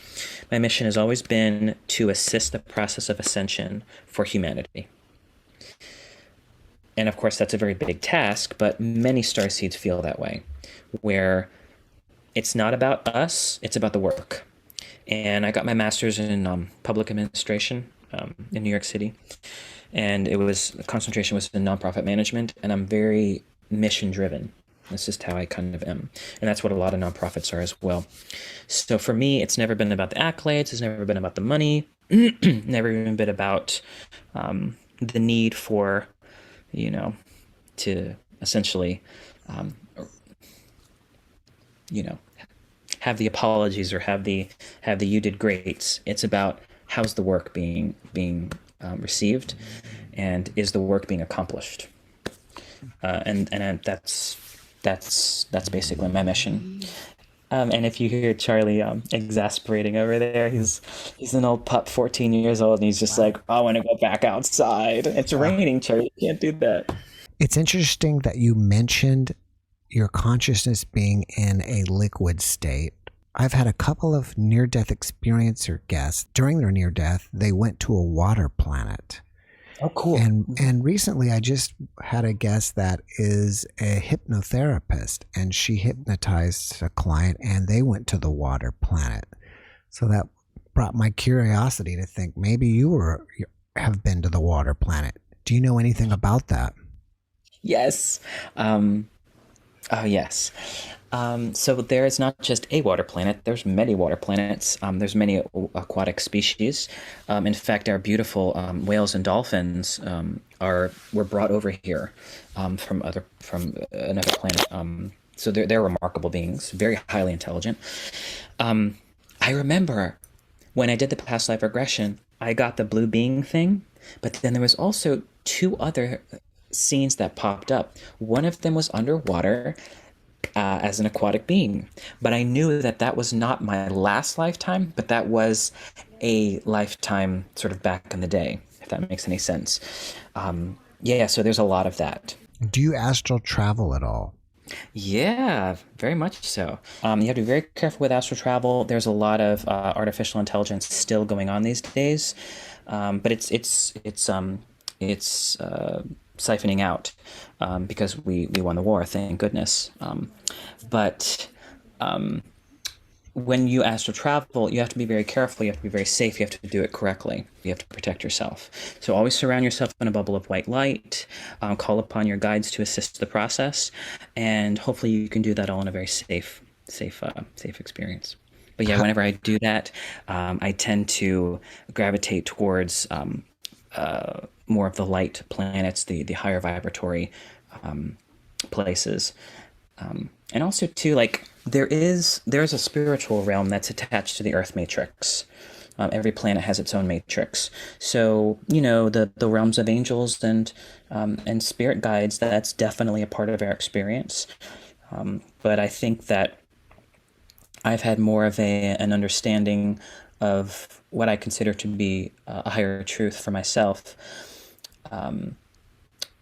my mission has always been to assist the process of ascension for humanity. And of course, that's a very big task, but many starseeds feel that way, where it's not about us, it's about the work. And I got my master's in public administration in New York City, and concentration was in nonprofit management, and I'm very mission driven. That's just how I kind of am, and that's what a lot of nonprofits are as well. So for me, it's never been about the accolades, it's never been about the money, never even been about the need for, to essentially, have the apologies or have the you did greats. It's about how's the work being received, and is the work being accomplished, and that's basically my mission. And if you hear Charlie exasperating over there, he's an old pup, 14 years old, and he's just like, I want to go back outside. It's raining, Charlie. You can't do that. It's interesting that you mentioned your consciousness being in a liquid state. I've had a couple of near-death experiencer guests. During their near-death, they went to a water planet. Oh, cool. And recently I just had a guest that is a hypnotherapist, and she hypnotized a client and they went to the water planet. So that brought my curiosity to think maybe you have been to the water planet. Do you know anything about that? Yes. Yes. So there is not just a water planet. There's many water planets. There's many aquatic species. In fact, our beautiful whales and dolphins were brought over here from another planet. So they're remarkable beings, very highly intelligent. I remember when I did the past life regression, I got the blue being thing, but then there was also 2 other scenes that popped up. One of them was underwater as an aquatic being, but I knew that was not my last lifetime, but that was a lifetime sort of back in the day, if that makes any sense. So there's a lot of that. Do you astral travel at all? Yeah, very much so. You have to be very careful with astral travel. There's a lot of artificial intelligence still going on these days, but it's siphoning out because we won the war, thank goodness. But when you astral travel, you have to be very careful. You have to be very safe. You have to do it correctly. You have to protect yourself. So always surround yourself in a bubble of white light. Call upon your guides to assist the process, and hopefully you can do that all in a very safe experience. But yeah, whenever I do that, I tend to gravitate towards more of the light planets, the higher vibratory places. And also too, like there's a spiritual realm that's attached to the Earth matrix. Every planet has its own matrix. So the realms of angels and spirit guides. That's definitely a part of our experience. But I think that I've had more of an understanding of what I consider to be a higher truth for myself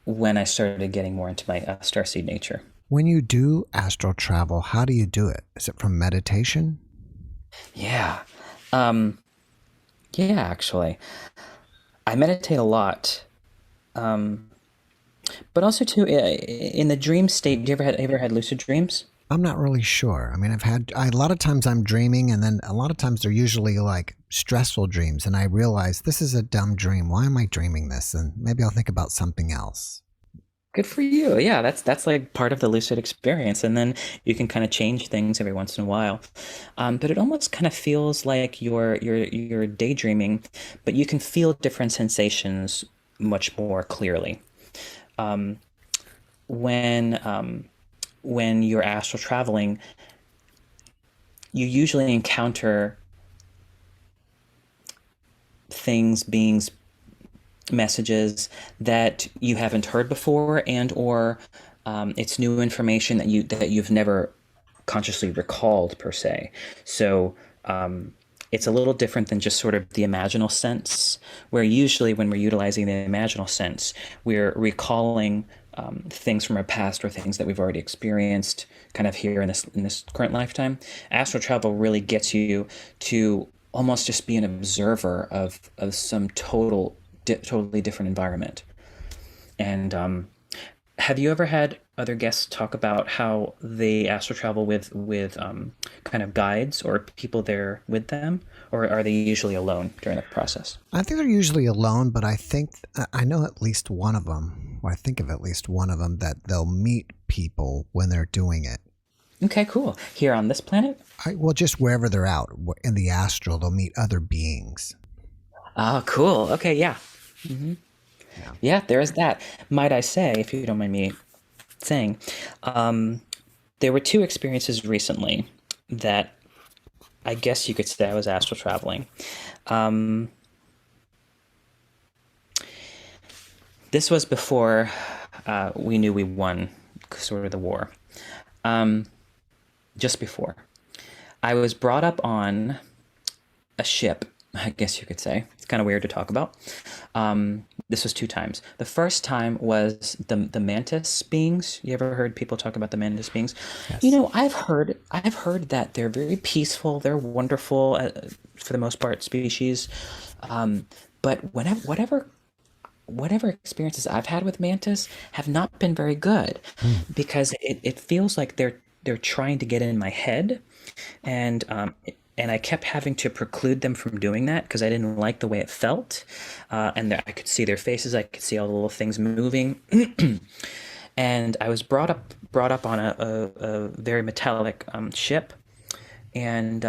when I started getting more into my starseed nature. When you do astral travel, how do you do it? Is it from meditation? Yeah. Um, yeah, actually. I meditate a lot. Um, but also too, in the dream state, do you ever had lucid dreams? I'm not really sure. I mean, a lot of times I'm dreaming, and then a lot of times they're usually like stressful dreams. And I realize this is a dumb dream. Why am I dreaming this? And maybe I'll think about something else. Good for you. Yeah, that's like part of the lucid experience, and then you can kind of change things every once in a while. But it almost kind of feels like you're daydreaming, but you can feel different sensations much more clearly. Um, when when you're astral traveling, you usually encounter things, beings, messages that you haven't heard before, and or it's new information that you've never consciously recalled per se. So it's a little different than just sort of the imaginal sense, where usually when we're utilizing the imaginal sense, we're recalling things from our past or things that we've already experienced kind of here in this current lifetime. Astral travel really gets you to almost just be an observer of some totally different environment. And have you ever had other guests talk about how they astral travel with kind of guides or people there with them, or are they usually alone during the process? I think they're usually alone, but I know at least one of them, or I think of at least one of them, that they'll meet people when they're doing it. Okay, cool. Here on this planet? Well, just wherever they're out in the astral, they'll meet other beings. Oh, cool. Okay, yeah. Yeah. Yeah, there is that. Might I say, if you don't mind me saying, there were two experiences recently that I guess you could say I was astral traveling. Um, this was before we knew we won sort of the war. Um, just before. I was brought up on a ship, I guess you could say. It's kind of weird to talk about. This was two times. The first time was the Mantis Beings. You ever heard people talk about the Mantis Beings? Yes. I've heard that they're very peaceful. They're wonderful for the most part species. But whatever experiences I've had with Mantis have not been very good because it feels like they're trying to get in my head, and and I kept having to preclude them from doing that because I didn't like the way it felt. I could see their faces, I could see all the little things moving, and I was brought up on a very metallic ship, and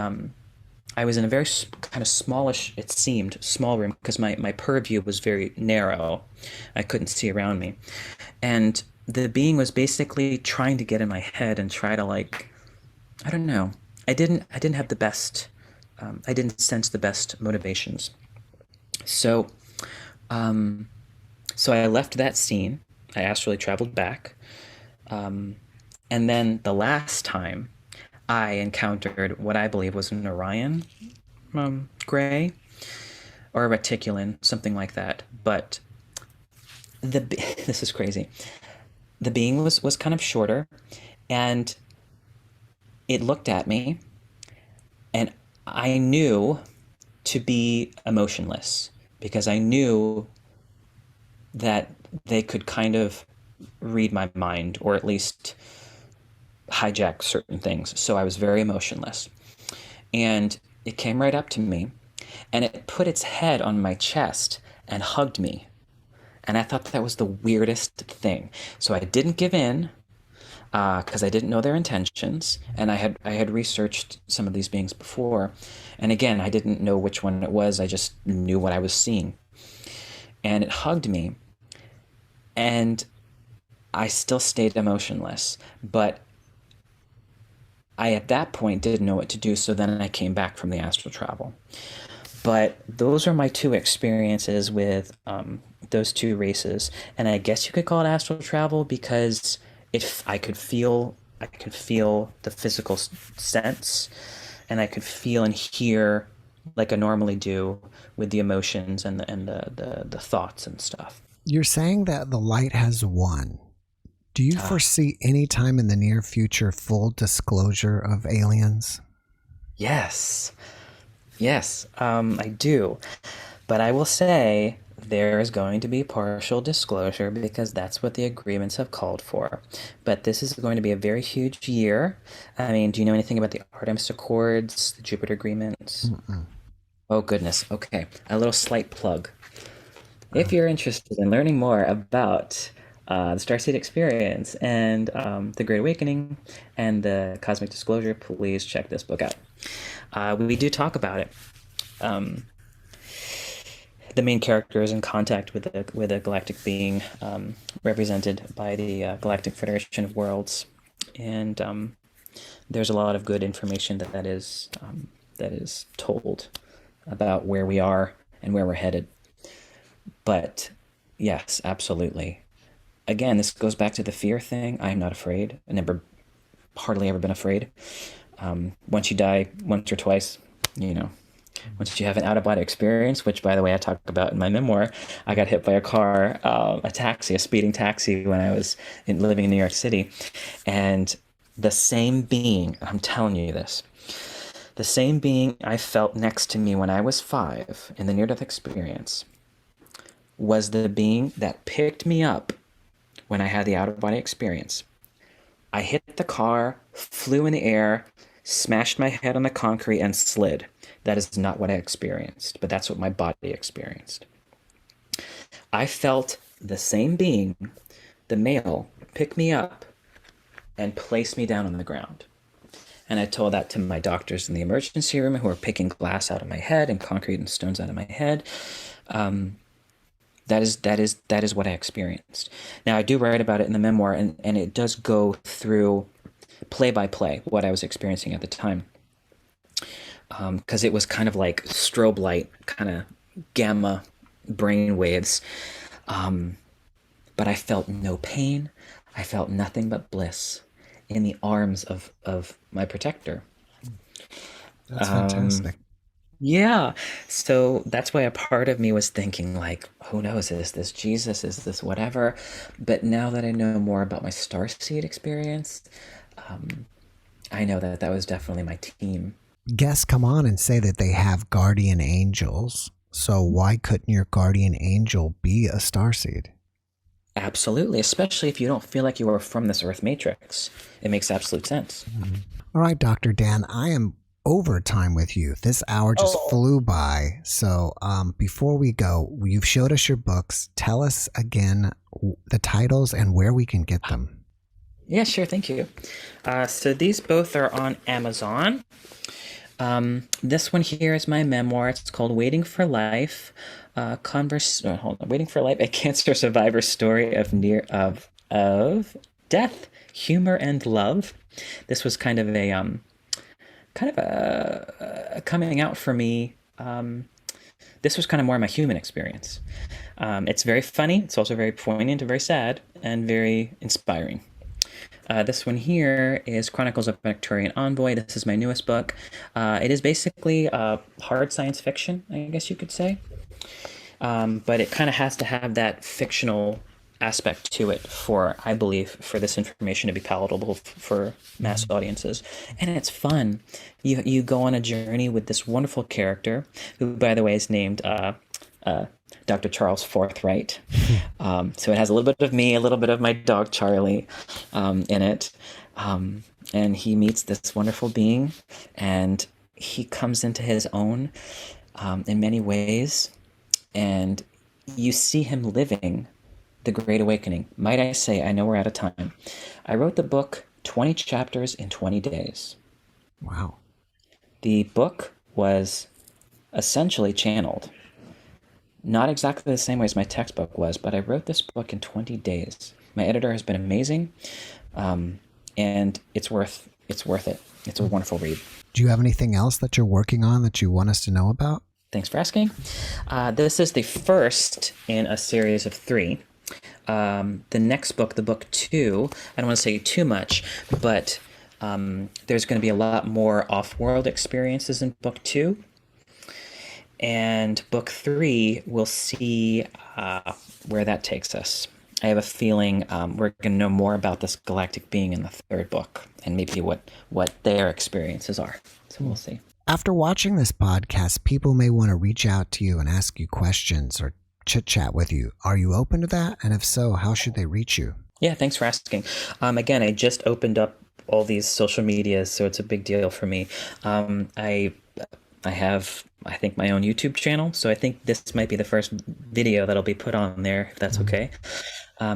I was in a very kind of smallish, it seemed, small room because my purview was very narrow. I couldn't see around me. And the being was basically trying to get in my head and try to like, I don't know. I didn't have the best, I didn't sense the best motivations. So, so I left that scene. I astrally traveled back. And then the last time I encountered what I believe was an Orion gray or a reticulan, something like that. But this is crazy. The being was kind of shorter, And it looked at me, and I knew to be emotionless because I knew that they could kind of read my mind, or at least hijack certain things. So I was very emotionless. And it came right up to me, and it put its head on my chest and hugged me. And I thought that was the weirdest thing. So I didn't give in because I didn't know their intentions, and I had researched some of these beings before, and again, I didn't know which one it was. I just knew what I was seeing, and it hugged me, and I still stayed emotionless, but I at that point didn't know what to do. So then I came back from the astral travel. But those are my two experiences with those two races, and I guess you could call it astral travel because if I could feel the physical sense, and I could feel and hear like I normally do with the emotions and the thoughts and stuff. You're saying that the light has won. Do you foresee any time in the near future full disclosure of aliens? Yes. Yes, I do. But I will say there is going to be partial disclosure because that's what the agreements have called for. But this is going to be a very huge year. I mean, do you know anything about the Artemis Accords, the Jupiter agreements? Mm-mm. Oh, goodness. Okay, a little slight plug. If you're interested in learning more about the Starseed experience and the Great Awakening and the Cosmic Disclosure, please check this book out. We do talk about it. The main character is in contact with a galactic being represented by the Galactic Federation of Worlds, and there's a lot of good information that is told about where we are and where we're headed. But yes, absolutely. Again, this goes back to the fear thing. I'm not afraid. I never, hardly ever been afraid. Once you die once or twice, once you have an out-of-body experience, which, by the way, I talk about in my memoir, I got hit by a car, a speeding taxi when I was living in New York City. And the same being, I'm telling you this, the same being I felt next to me when I was 5 in the near-death experience was the being that picked me up when I had the out-of-body experience. I hit the car, flew in the air, smashed my head on the concrete, and slid. That is not what I experienced, but that's what my body experienced. I felt the same being, the male, pick me up and place me down on the ground. And I told that to my doctors in the emergency room who were picking glass out of my head and concrete and stones out of my head. That is what I experienced. Now, I do write about it in the memoir, and it does go through play by play what I was experiencing at the time. Because it was kind of like strobe light, kind of gamma brain waves. But I felt no pain. I felt nothing but bliss in the arms of my protector. That's fantastic. Yeah. So that's why a part of me was thinking, like, who knows? Is this Jesus? Is this whatever? But now that I know more about my Starseed experience, I know that was definitely my team. Guests come on and say that they have guardian angels. So why couldn't your guardian angel be a starseed? Absolutely, especially if you don't feel like you are from this Earth matrix. It makes absolute sense. Mm-hmm. All right, Dr. Dan, I am over time with you. This hour just flew by. So before we go, you've showed us your books. Tell us again the titles and where we can get them. Yeah, sure. Thank you. So these both are on Amazon. This one here is my memoir. It's called Waiting for Life. Waiting for Life, a cancer survivor's story of death, humor, and love. This was kind of a coming out for me. This was kind of more my human experience. It's very funny. It's also very poignant and very sad and very inspiring. This one here is Chronicles of a Victorian Envoy. This is my newest book. It is basically hard science fiction, I guess you could say. But it kind of has to have that fictional aspect to it for, I believe, for this information to be palatable for mass audiences. And it's fun. You go on a journey with this wonderful character, who, by the way, is named Dr. Charles Forthright. So it has a little bit of me, a little bit of my dog Charlie in it. And he meets this wonderful being, and he comes into his own in many ways. And you see him living the Great Awakening. Might I say, I know we're out of time. I wrote the book 20 chapters in 20 days. Wow. The book was essentially channeled. Not exactly the same way as my textbook was, but I wrote this book in 20 days. My editor has been amazing, and it's worth it. It's a wonderful read. Do you have anything else that you're working on that you want us to know about? Thanks for asking. This is the first in a series of 3. The next book, the book 2, I don't want to say too much, but there's going to be a lot more off-world experiences in book 2. And book 3, we'll see where that takes us. I have a feeling we're going to know more about this galactic being in the 3rd book, and maybe what their experiences are. So we'll see. After watching this podcast, people may want to reach out to you and ask you questions or chit-chat with you. Are you open to that? And if so, how should they reach you? Yeah, thanks for asking. Again, I just opened up all these social medias, so it's a big deal for me. I have, I think, my own YouTube channel, so I think this might be the first video that'll be put on there, if that's okay.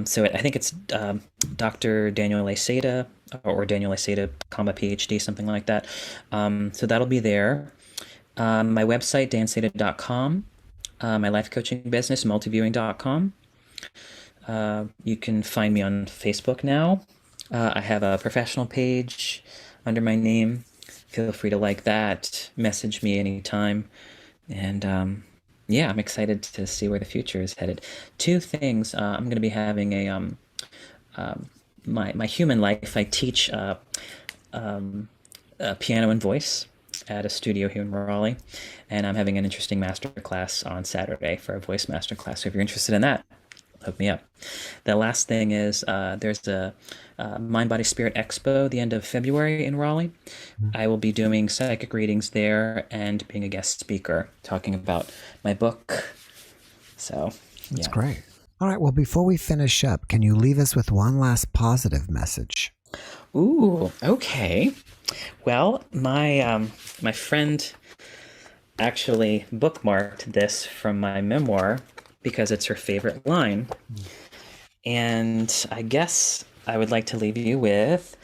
So I think it's Dr. Daniel A. Seda, or Daniel A. Seda, PhD, something like that. So that'll be there. My website, danseda.com. My life coaching business, multiviewing.com. You can find me on Facebook now. I have a professional page under my name. Feel free to like that. Message me anytime. And yeah, I'm excited to see where the future is headed. 2 things. I'm going to be having my human life. I teach piano and voice at a studio here in Raleigh, and I'm having an interesting master class on Saturday for a voice master class. So if you're interested in that, hook me up. The last thing is there's a Mind, Body, Spirit Expo the end of February in Raleigh. I will be doing psychic readings there and being a guest speaker talking about my book. So that's great. All right, well, before we finish up, can you leave us with one last positive message? Ooh, okay. Well, my friend actually bookmarked this from my memoir because it's her favorite line. And I guess I would like to leave you with,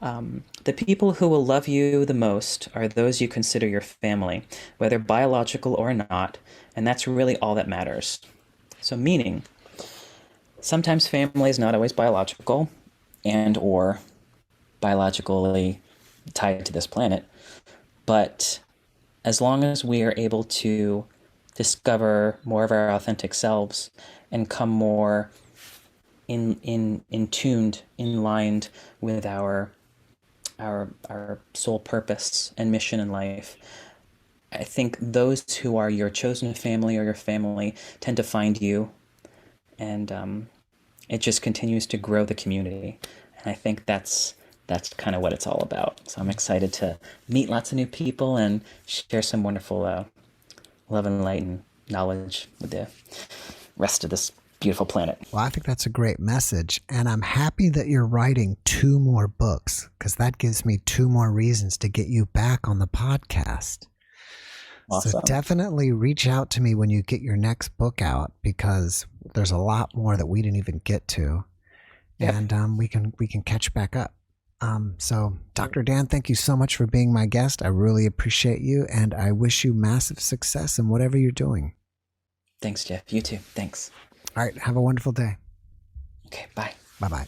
the people who will love you the most are those you consider your family, whether biological or not, and that's really all that matters. So meaning, sometimes family is not always biological and or biologically tied to this planet, but as long as we are able to discover more of our authentic selves and come more in tuned, in lined with our soul purpose and mission in life, I think those who are your chosen family or your family tend to find you, and it just continues to grow the community. And I think that's kind of what it's all about. So I'm excited to meet lots of new people and share some wonderful love and light and knowledge with the rest of this beautiful planet. Well, I think that's a great message. And I'm happy that you're writing 2 more books, because that gives me 2 more reasons to get you back on the podcast. Awesome. So definitely reach out to me when you get your next book out, because there's a lot more that we didn't even get to. Yep. And we can catch back up. So Dr. Dan, thank you so much for being my guest. I really appreciate you, and I wish you massive success in whatever you're doing. Thanks, Jeff. You too. Thanks. All right. Have a wonderful day. Okay. Bye. Bye-bye.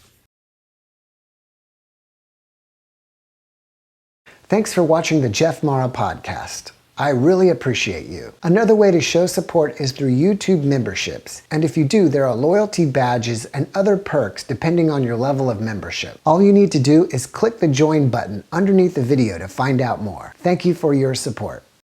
Thanks for watching the JeffMara podcast. I really appreciate you. Another way to show support is through YouTube memberships. And if you do, there are loyalty badges and other perks depending on your level of membership. All you need to do is click the join button underneath the video to find out more. Thank you for your support.